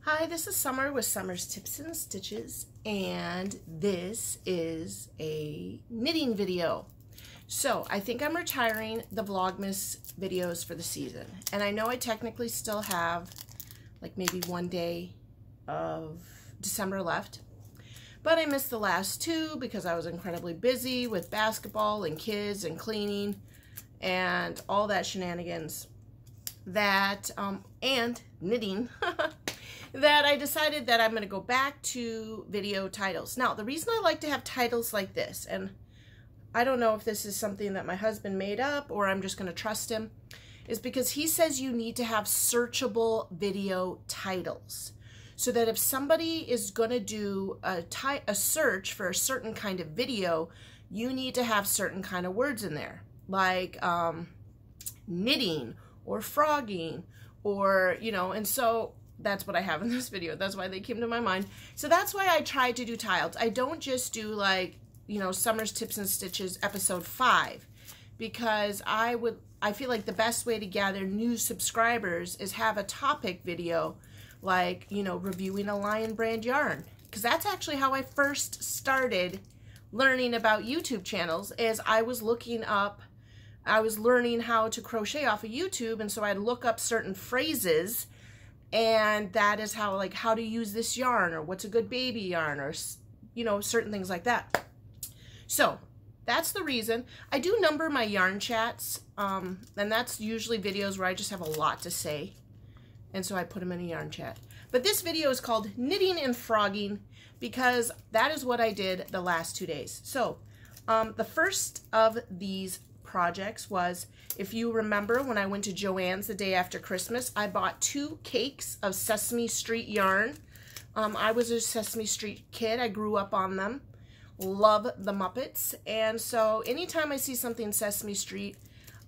Hi, this is Summer with Summer's Tips and Stitches, and this is a knitting video. So I think I'm retiring the Vlogmas videos for the season, and I know I technically still have like maybe one day of December left, but I missed the last two because I was incredibly busy with basketball and kids and cleaning and all that shenanigans that and knitting that I decided that I'm going to go back to video titles. Now, the reason I like to have titles like this, and I don't know if this is something that my husband made up or I'm just going to trust him, is because he says you need to have searchable video titles. So that if somebody is going to do a search for a certain kind of video, you need to have certain kind of words in there, like knitting or frogging or, you know, and so that's what I have in this video. That's why they came to my mind. So that's why I tried to do titles. I don't just do like, you know, Summer's Tips and Stitches episode 5, because I feel like the best way to gather new subscribers is have a topic video, like, you know, reviewing a Lion brand yarn, because that's actually how I first started learning about YouTube channels. Is I was learning how to crochet off of YouTube, and so I'd look up certain phrases, and that is how, like, how to use this yarn, or what's a good baby yarn, or, you know, certain things like that. So that's the reason. I do number my yarn chats, and that's usually videos where I just have a lot to say, and so I put them in a yarn chat. But this video is called Knitting and Frogging, because that is what I did the last 2 days. So the first of these projects was, if you remember, when I went to Joann's the day after Christmas, I bought 2 cakes of Sesame Street yarn. I was a Sesame Street kid. I grew up on them. Love the Muppets. And so anytime I see something Sesame Street,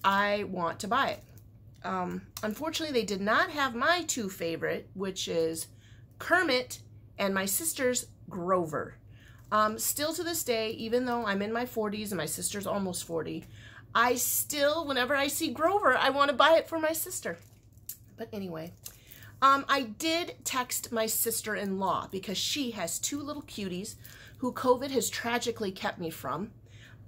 I want to buy it. Unfortunately, they did not have my 2 favorite, which is Kermit and my sister's Grover. Still to this day, even though I'm in my 40s and my sister's almost 40, I still, whenever I see Grover, I want to buy it for my sister. But anyway, I did text my sister-in-law because she has 2 little cuties who COVID has tragically kept me from.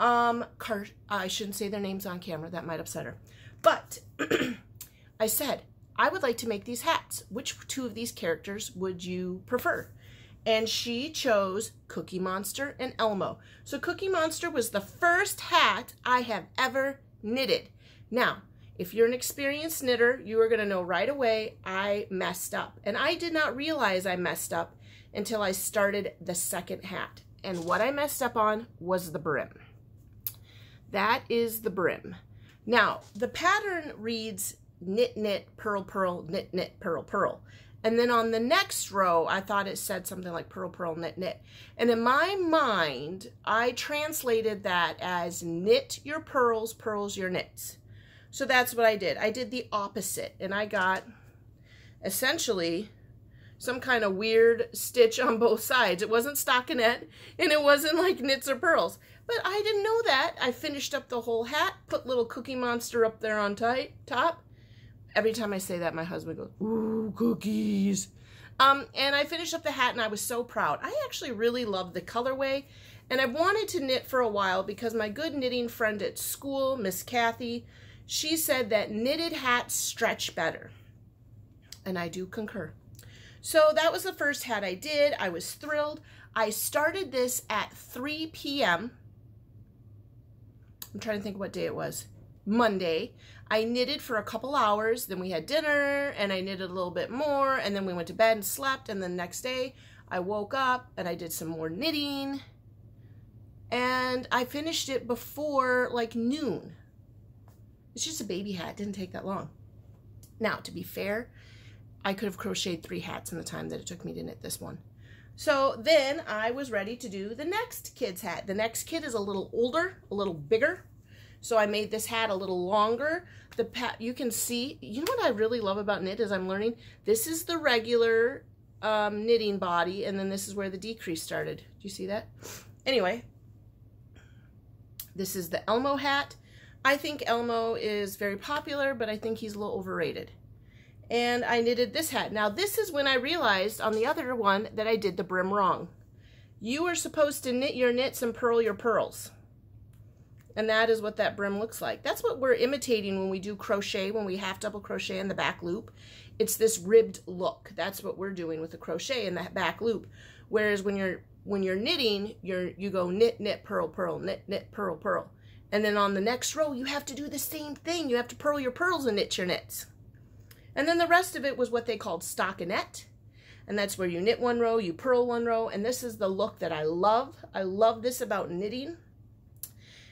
I shouldn't say their names on camera. That might upset her. But I said, I would like to make these hats. Which 2 of these characters would you prefer? And she chose Cookie Monster and Elmo. So Cookie Monster was the first hat I have ever knitted. Now, if you're an experienced knitter, you are going to know right away I messed up. And I did not realize I messed up until I started the second hat. And what I messed up on was the brim. That is the brim. Now, the pattern reads knit, knit, purl, purl, knit, knit, purl, purl. And then on the next row, I thought it said something like purl, purl, knit, knit. And in my mind, I translated that as knit your pearls, pearls your knits. So that's what I did. I did the opposite. And I got essentially some kind of weird stitch on both sides. It wasn't stockinette, and it wasn't like knits or pearls. But I didn't know that. I finished up the whole hat, put little Cookie Monster up there on top. Every time I say that, my husband goes, ooh, cookies. And I finished up the hat, and I was so proud. I actually really loved the colorway, and I wanted to knit for a while because my good knitting friend at school, Miss Kathy, she said that knitted hats stretch better. And I do concur. So that was the first hat I did. I was thrilled. I started this at 3 p.m. I'm trying to think what day it was. Monday. I knitted for a couple hours, then we had dinner, and I knitted a little bit more, and then we went to bed and slept, and then next day I woke up and I did some more knitting, and I finished it before like noon. It's just a baby hat. It didn't take that long. Now, to be fair, I could have crocheted 3 hats in the time that it took me to knit this one. So then I was ready to do the next kid's hat. The next kid is a little older, a little bigger. So I made this hat a little longer. You can see, you know what I really love about knit is I'm learning, this is the regular knitting body, and then this is where the decrease started. Do you see that? Anyway, this is the Elmo hat. I think Elmo is very popular, but I think he's a little overrated. And I knitted this hat. Now this is when I realized on the other one that I did the brim wrong. You are supposed to knit your knits and purl your purls. And that is what that brim looks like. That's what we're imitating when we do crochet, when we half double crochet in the back loop. It's this ribbed look. That's what we're doing with the crochet in that back loop. Whereas when you're knitting, you go knit, knit, purl, purl, knit, knit, purl, purl. And then on the next row, you have to do the same thing. You have to purl your purls and knit your knits. And then the rest of it was what they called stockinette. And that's where you knit one row, you purl one row, and this is the look that I love. I love this about knitting.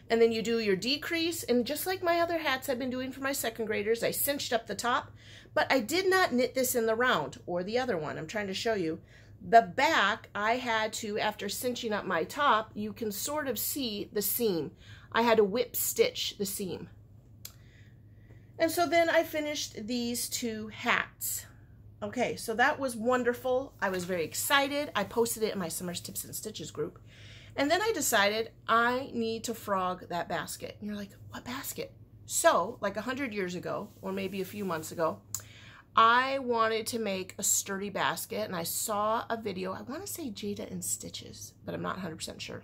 And then you do your decrease, and just like my other hats I've been doing for my second graders, I cinched up the top, but I did not knit this in the round, or the other one. I'm trying to show you. The back, I had to, after cinching up my top, you can sort of see the seam. I had to whip stitch the seam. And so then I finished these two hats. Okay, so that was wonderful. I was very excited. I posted it in my Summer's Tips and Stitches group. And then I decided I need to frog that basket. And you're like, what basket? So, like 100 years ago, or maybe a few months ago, I wanted to make a sturdy basket, and I saw a video. I want to say Jada and Stitches, but I'm not 100% sure.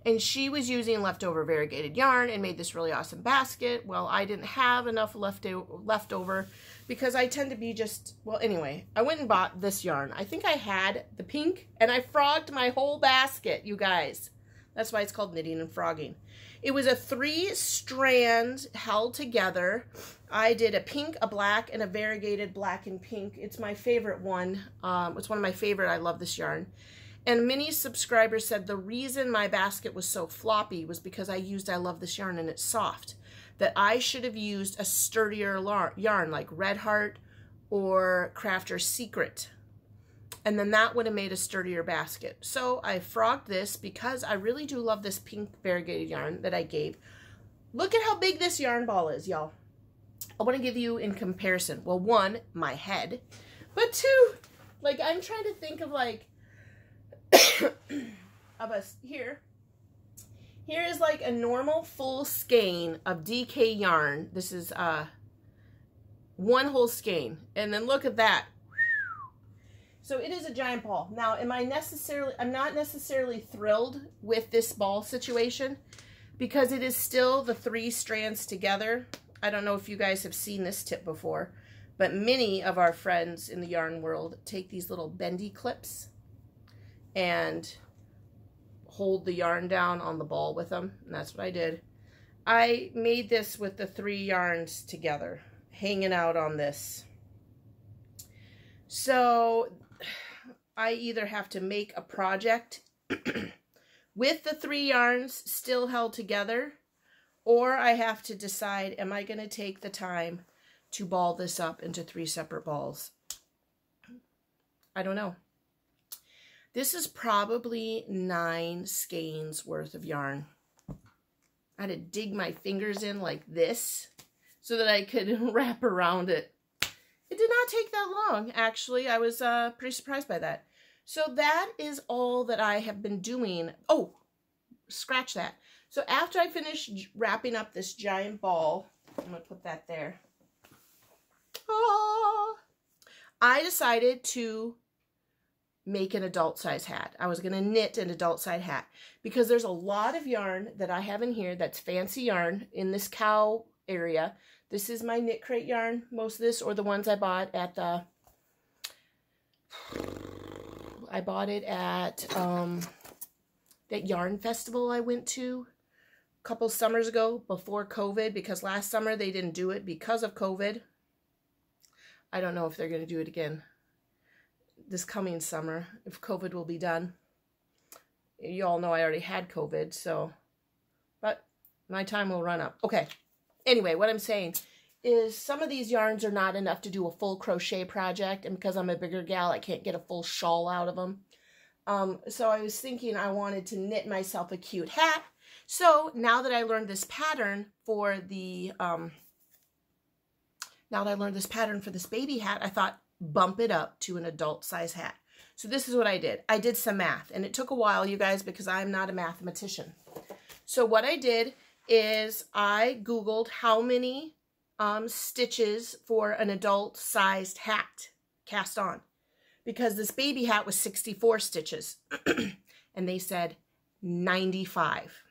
And she was using leftover variegated yarn and made this really awesome basket. Well, I didn't have enough leftover because I tend to be just, well, anyway, I went and bought this yarn. I think I had the pink, and I frogged my whole basket, you guys. That's why it's called knitting and frogging. It was a 3-strand held together. I did a pink, a black, and a variegated black and pink. It's my favorite one. It's one of my favorite. I love this yarn. And many subscribers said the reason my basket was so floppy was because I used I Love This Yarn and it's soft. That I should have used a sturdier yarn like Red Heart or Crafter's Secret. And then that would have made a sturdier basket. So I frogged this because I really do love this pink variegated yarn that I gave. Look at how big this yarn ball is, y'all. I want to give you in comparison. Well, one, my head. But two, like I'm trying to think of like, of us here. Here is like a normal full skein of DK yarn. This is one whole skein. And then look at that. So it is a giant ball. Now, I'm not necessarily thrilled with this ball situation because it is still the 3 strands together. I don't know if you guys have seen this tip before, but many of our friends in the yarn world take these little bendy clips and hold the yarn down on the ball with them, and that's what I did. I made this with the 3 yarns together, hanging out on this. So I either have to make a project with the 3 yarns still held together, or I have to decide, am I going to take the time to ball this up into 3 separate balls? I don't know. This is probably 9 skeins worth of yarn. I had to dig my fingers in like this so that I could wrap around it. It did not take that long, actually. I was pretty surprised by that. So that is all that I have been doing. Oh, scratch that. So after I finished wrapping up this giant ball, I'm going to put that there. I decided to make an adult size hat. I was going to knit an adult size hat because there's a lot of yarn that I have in here that's fancy yarn in this cow area. This is my knit crate yarn, most of this, or the ones I bought at the, I bought it at that yarn festival I went to a couple summers ago before COVID, because last summer they didn't do it because of COVID. I don't know if they're going to do it again this coming summer, if COVID will be done. You all know I already had COVID, so, but my time will run up. Okay. Anyway, what I'm saying is some of these yarns are not enough to do a full crochet project, and because I'm a bigger gal, I can't get a full shawl out of them. So I was thinking I wanted to knit myself a cute hat. So now that I learned this pattern for the, this baby hat, I thought bump it up to an adult size hat. So this is what I did. I did some math, and it took a while, you guys, because I'm not a mathematician. So what I did is I Googled how many stitches for an adult-sized hat cast on, because this baby hat was 64 stitches, and they said 95.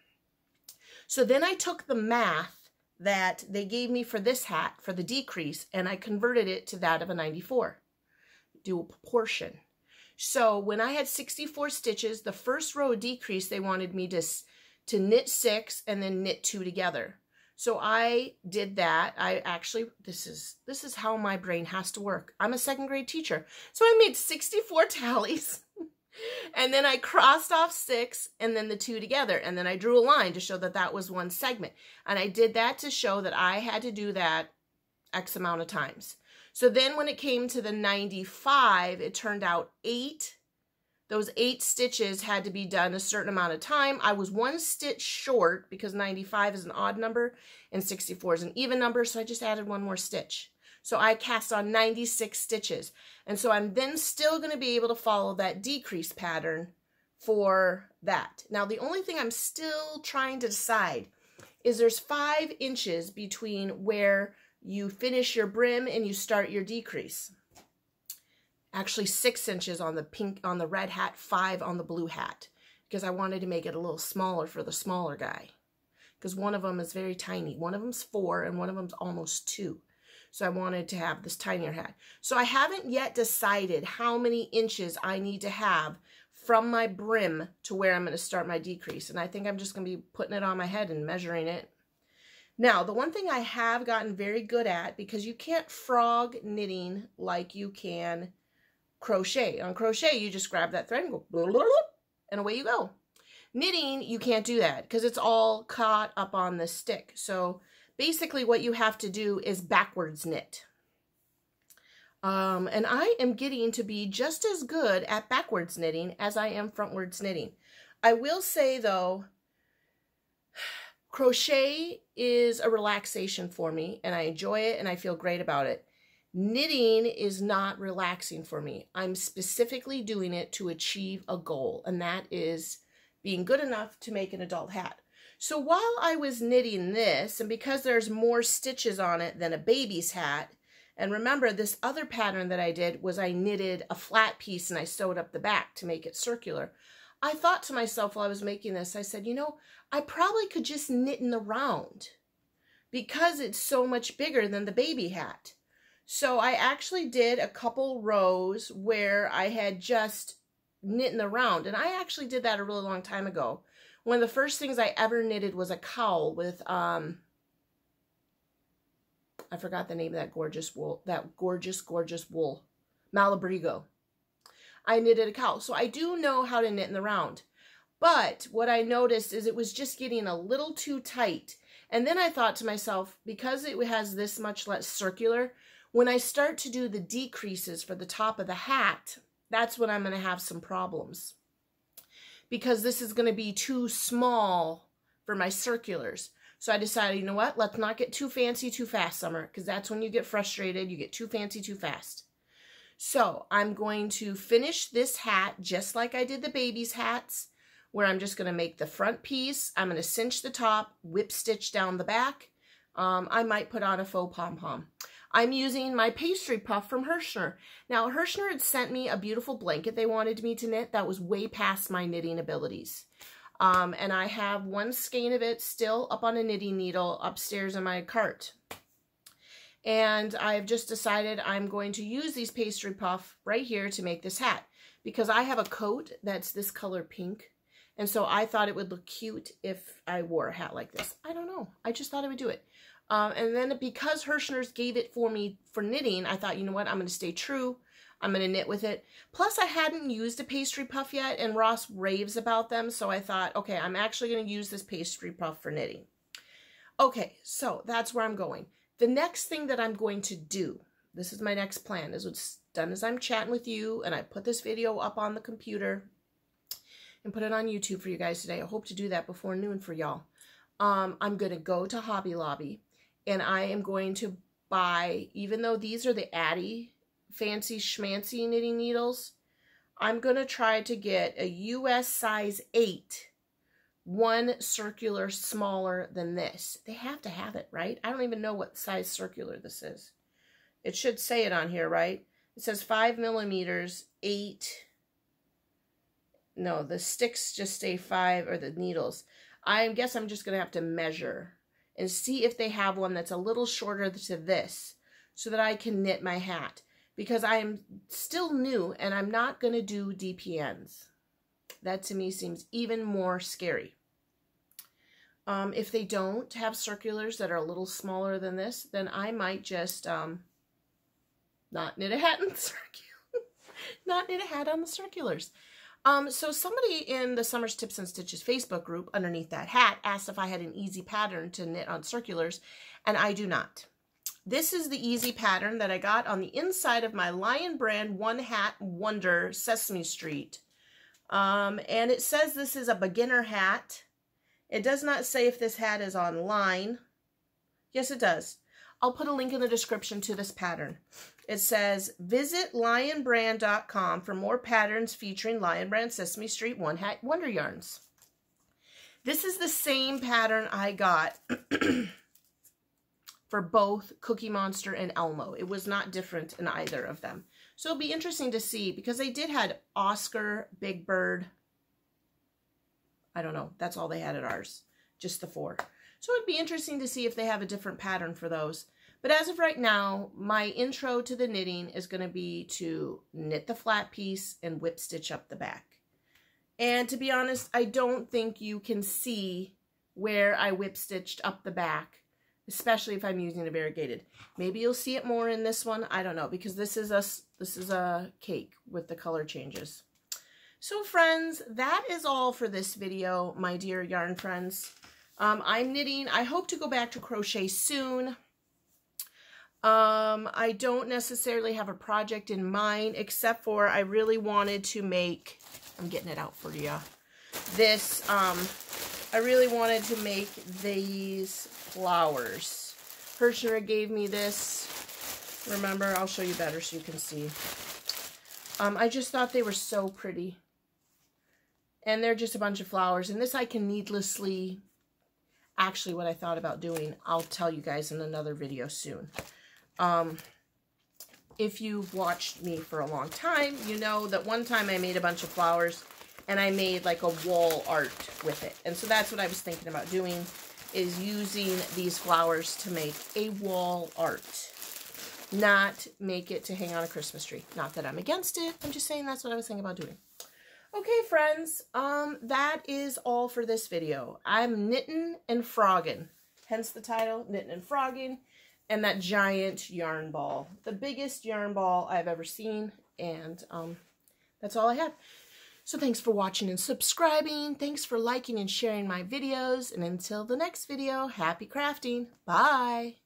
So then I took the math that they gave me for this hat, for the decrease, and I converted it to that of a 94. Do a proportion. So when I had 64 stitches, the first row of decrease, they wanted me to knit 6 and then knit 2 together. So I did that. I actually, this is how my brain has to work. I'm a 2nd grade teacher. So I made 64 tallies and then I crossed off 6 and then the 2 together. And then I drew a line to show that that was one segment. And I did that to show that I had to do that X amount of times. So then when it came to the 95, it turned out those 8 stitches had to be done a certain amount of time. I was 1 stitch short because 95 is an odd number and 64 is an even number, so I just added 1 more stitch. So I cast on 96 stitches. And so I'm then still going to be able to follow that decrease pattern for that. Now, the only thing I'm still trying to decide is there's 5 inches between where you finish your brim and you start your decrease. Actually 6 inches on the red hat, 5 on the blue hat, because I wanted to make it a little smaller for the smaller guy, because one of them is very tiny. One of them's 4 and one of them's almost 2. So I wanted to have this tinier hat. So I haven't yet decided how many inches I need to have from my brim to where I'm going to start my decrease. And I think I'm just going to be putting it on my head and measuring it. Now, the one thing I have gotten very good at, because you can't frog knitting like you can crochet. On crochet, you just grab that thread and go, blah, blah, blah, and away you go. Knitting, you can't do that because it's all caught up on the stick. So basically what you have to do is backwards knit. And I am getting to be just as good at backwards knitting as I am frontwards knitting. I will say, though, crochet is a relaxation for me, and I enjoy it, and I feel great about it. Knitting is not relaxing for me. I'm specifically doing it to achieve a goal, and that is being good enough to make an adult hat. So while I was knitting this, and because there's more stitches on it than a baby's hat, and remember this other pattern that I did was I knitted a flat piece and I sewed up the back to make it circular. I thought to myself while I was making this, I said, you know, I probably could just knit in the round because it's so much bigger than the baby hat. So I actually did a couple rows where I had just knit in the round. And I actually did that a really long time ago. One of the first things I ever knitted was a cowl with, I forgot the name of that gorgeous wool, gorgeous wool, Malabrigo. I knitted a cowl. So I do know how to knit in the round. But what I noticed is it was just getting a little too tight. And then I thought to myself, because it has this much less circular, when I start to do the decreases for the top of the hat, that's when I'm going to have some problems. Because this is going to be too small for my circulars. So I decided, you know what, let's not get too fancy too fast, Summer, because that's when you get frustrated. You get too fancy too fast. So I'm going to finish this hat just like I did the baby's hats, where I'm just going to make the front piece. I'm going to cinch the top, whip stitch down the back. I might put on a faux pom-pom. I'm using my pastry puff from Hirschner. Now, Hirschner had sent me a beautiful blanket they wanted me to knit that was way past my knitting abilities. And I have one skein of it still up on a knitting needle upstairs in my cart. And I've just decided I'm going to use these pastry puff right here to make this hat, because I have a coat that's this color pink. And so I thought it would look cute if I wore a hat like this. I don't know. I just thought I would do it. And then because Hirschner's gave it for me for knitting, I thought, you know what, I'm going to stay true. I'm going to knit with it. Plus, I hadn't used a pastry puff yet, and Ross raves about them. So I thought, okay, I'm actually going to use this pastry puff for knitting. Okay, so that's where I'm going. The next thing that I'm going to do, this is my next plan, is what's done as I'm chatting with you, and I put this video up on the computer and put it on YouTube for you guys today. I hope to do that before noon for y'all. I'm going to go to Hobby Lobby, and I am going to buy, even though these are the Addy fancy schmancy knitting needles, I'm going to try to get a US size 8 one circular smaller than this. They have to have it, right? I don't even know what size circular this is. It should say it on here, right? It says 5 millimeters, 8. No, the sticks just say 5, or the needles. I guess I'm just going to have to measure and see if they have one that's a little shorter to this so that I can knit my hat. Because I am still new and I'm not going to do DPNs. That to me seems even more scary. If they don't have circulars that are a little smaller than this, then I might just not knit a hat in the not knit a hat on the circulars. So somebody in the Summer's Tips and Stitches Facebook group underneath that hat asked if I had an easy pattern to knit on circulars, and I do not. This is the easy pattern that I got on the inside of my Lion Brand One Hat Wonder Sesame Street. And it says this is a beginner hat. It does not say if this hat is online. Yes, it does. I'll put a link in the description to this pattern. It says, visit lionbrand.com for more patterns featuring Lion Brand Sesame Street One Hat Wonder Yarns. This is the same pattern I got for both Cookie Monster and Elmo. It was not different in either of them. So it'll be interesting to see, because they did had Oscar, Big Bird. I don't know. That's all they had at ours. Just the 4. So it'd be interesting to see if they have a different pattern for those. But as of right now, my intro to the knitting is going to be to knit the flat piece and whip stitch up the back. And to be honest, I don't think you can see where I whip stitched up the back, especially if I'm using a variegated. Maybe you'll see it more in this one. I don't know, because this is a cake with the color changes. So friends, that is all for this video, my dear yarn friends. I'm knitting. I hope to go back to crochet soon. I don't necessarily have a project in mind, except for I really wanted to make, I'm getting it out for you, this, I really wanted to make these flowers. Hirschner gave me this. Remember, I'll show you better so you can see. I just thought they were so pretty. And they're just a bunch of flowers. And this I can needlessly, actually what I thought about doing, I'll tell you guys in another video soon. If you've watched me for a long time, you know that one time I made a bunch of flowers and I made like a wall art with it. And so that's what I was thinking about doing, is using these flowers to make a wall art. Not make it to hang on a Christmas tree. Not that I'm against it. I'm just saying that's what I was thinking about doing. Okay, friends, that is all for this video. I'm knitting and frogging. Hence the title, Knitting and Frogging. And that giant yarn ball. The biggest yarn ball I've ever seen. And that's all I have. So thanks for watching and subscribing. Thanks for liking and sharing my videos. And until the next video, happy crafting. Bye.